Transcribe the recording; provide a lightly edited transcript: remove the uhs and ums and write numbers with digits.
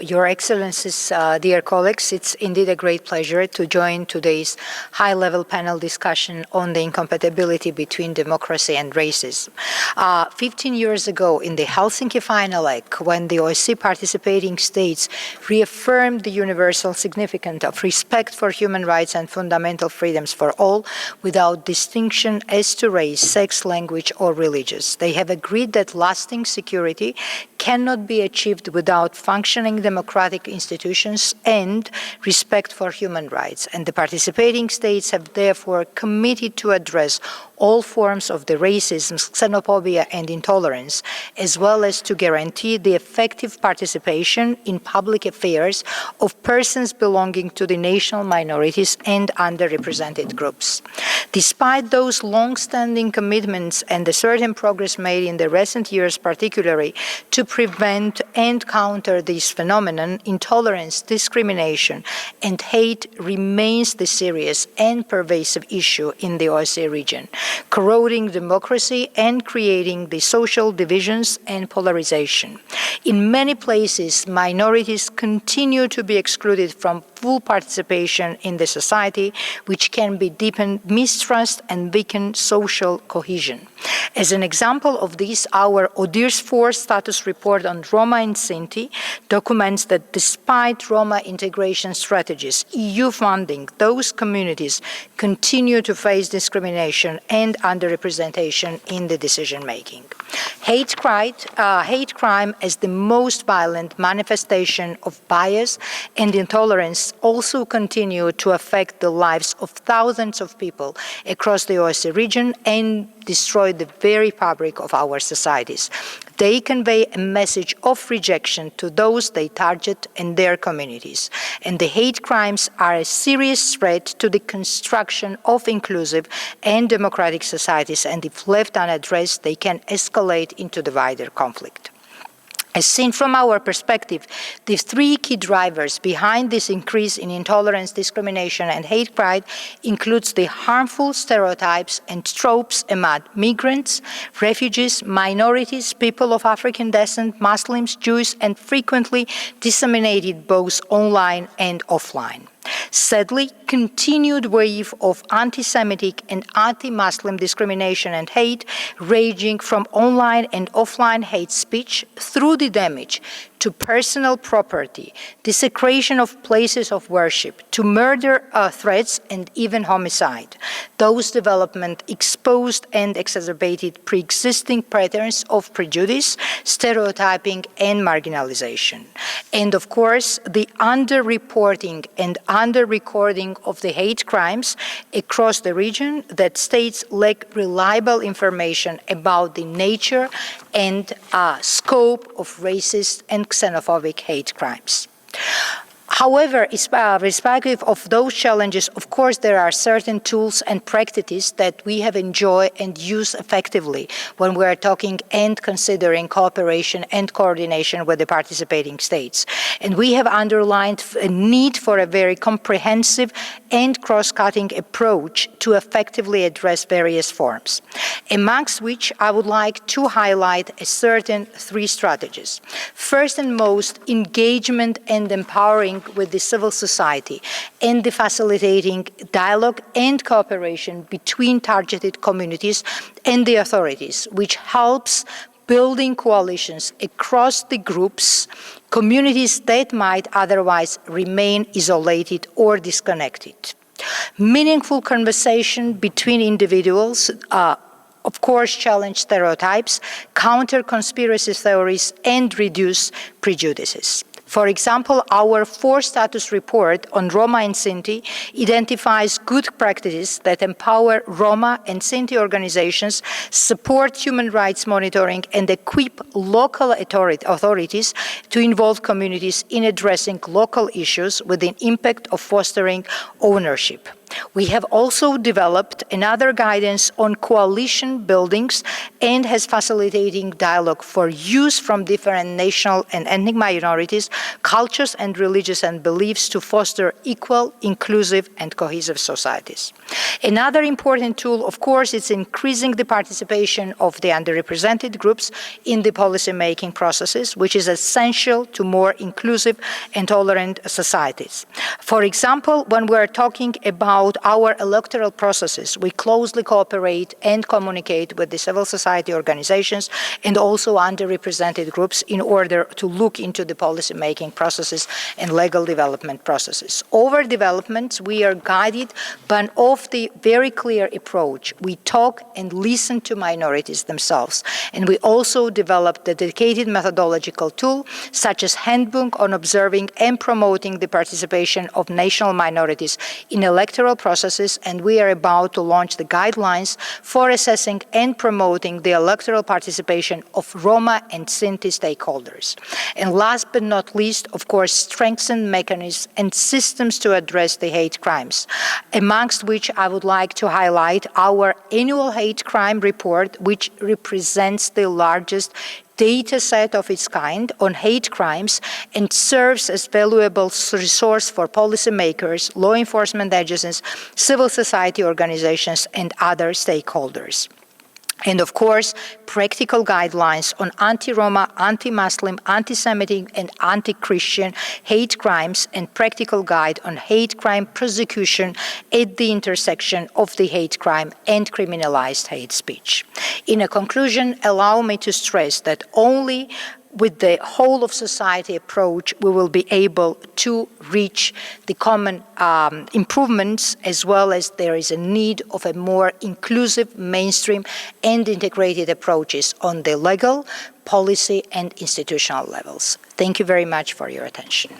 Your Excellencies, dear colleagues, it's indeed a great pleasure to join today's high-level panel discussion on the incompatibility between democracy and racism. 15 years ago, in the Helsinki Finalec, when the OSCE participating states reaffirmed the universal significance of respect for human rights and fundamental freedoms for all, without distinction as to race, sex, language, or religious, they have agreed that lasting security cannot be achieved without functioning democratic institutions and respect for human rights. And the participating states have therefore committed to address all forms of the racism, xenophobia, and intolerance, as well as to guarantee the effective participation in public affairs of persons belonging to the national minorities and underrepresented groups. Despite those long-standing commitments and the certain progress made in the recent years, particularly to prevent and counter this phenomenon, intolerance, discrimination, and hate remains the serious and pervasive issue in the OSCE region, corroding democracy and creating the social divisions and polarization. In many places, minorities continue to be excluded from full participation in the society, which can be deepen mistrust and weaken social cohesion. As an example of this, our ODIHR's 4 status report on Roma and Sinti documents that despite Roma integration strategies, EU funding, those communities continue to face discrimination and underrepresentation in the decision-making. Hate crime as the most violent manifestation of bias and intolerance also continue to affect the lives of thousands of people across the OSCE region and destroy the very fabric of our societies. They convey a message of rejection to those they target and their communities. And the hate crimes are a serious threat to the construction of inclusive and democratic societies, and if left unaddressed, they can escalate into the wider conflict. As seen from our perspective, the 3 key drivers behind this increase in intolerance, discrimination, and hate crime includes the harmful stereotypes and tropes among migrants, refugees, minorities, people of African descent, Muslims, Jews, and frequently disseminated both online and offline. Sadly, continued wave of anti-Semitic and anti-Muslim discrimination and hate, ranging from online and offline hate speech through the damage to personal property, desecration of places of worship, to murder threats, and even homicide. Those developments exposed and exacerbated pre-existing patterns of prejudice, stereotyping, and marginalization. And of course, the underreporting and under-recording of the hate crimes across the region, that states lack reliable information about the nature and scope of racist and xenophobic hate crimes. However, irrespective of those challenges, of course, there are certain tools and practices that we have enjoyed and used effectively when we are talking and considering cooperation and coordination with the participating states. And we have underlined a need for a very comprehensive and cross-cutting approach to effectively address various forms, amongst which I would like to highlight a certain 3 strategies. First and most, engagement and empowering with the civil society and the facilitating dialogue and cooperation between targeted communities and the authorities, which helps building coalitions across the groups, communities that might otherwise remain isolated or disconnected. Meaningful conversation between individuals of course, challenge stereotypes, counter conspiracy theories, and reduce prejudices. For example, our 4 status report on Roma and Sinti identifies good practices that empower Roma and Sinti organizations, support human rights monitoring, and equip local authorities to involve communities in addressing local issues with the impact of fostering ownership. We have also developed another guidance on coalition buildings and has facilitating dialogue for youth from different national and ethnic minorities, cultures and religious and beliefs to foster equal, inclusive and cohesive societies. Another important tool, of course, is increasing the participation of the underrepresented groups in the policy-making processes, which is essential to more inclusive and tolerant societies. For example, when we are talking about our electoral processes, we closely cooperate and communicate with the civil society organizations and also underrepresented groups in order to look into the policy-making processes and legal development processes. Over developments, we are guided by the very clear approach. We talk and listen to minorities themselves, and we also developed a dedicated methodological tool, such as Handbook on Observing and Promoting the Participation of National Minorities in Electoral Processes, and we are about to launch the guidelines for assessing and promoting the electoral participation of Roma and Sinti stakeholders. And last but not least, of course, strengthen mechanisms and systems to address the hate crimes, amongst which I would like to highlight our annual hate crime report, which represents the largest data set of its kind on hate crimes and serves as valuable resource for policymakers, law enforcement agencies, civil society organizations, and other stakeholders. And of course, practical guidelines on anti-Roma, anti-Muslim, anti-Semitic, and anti-Christian hate crimes, and practical guide on hate crime prosecution at the intersection of the hate crime and criminalized hate speech. In a conclusion, allow me to stress that only with the whole of society approach, we will be able to reach the common improvements, as well as there is a need of a more inclusive, mainstream, and integrated approaches on the legal, policy, and institutional levels. Thank you very much for your attention.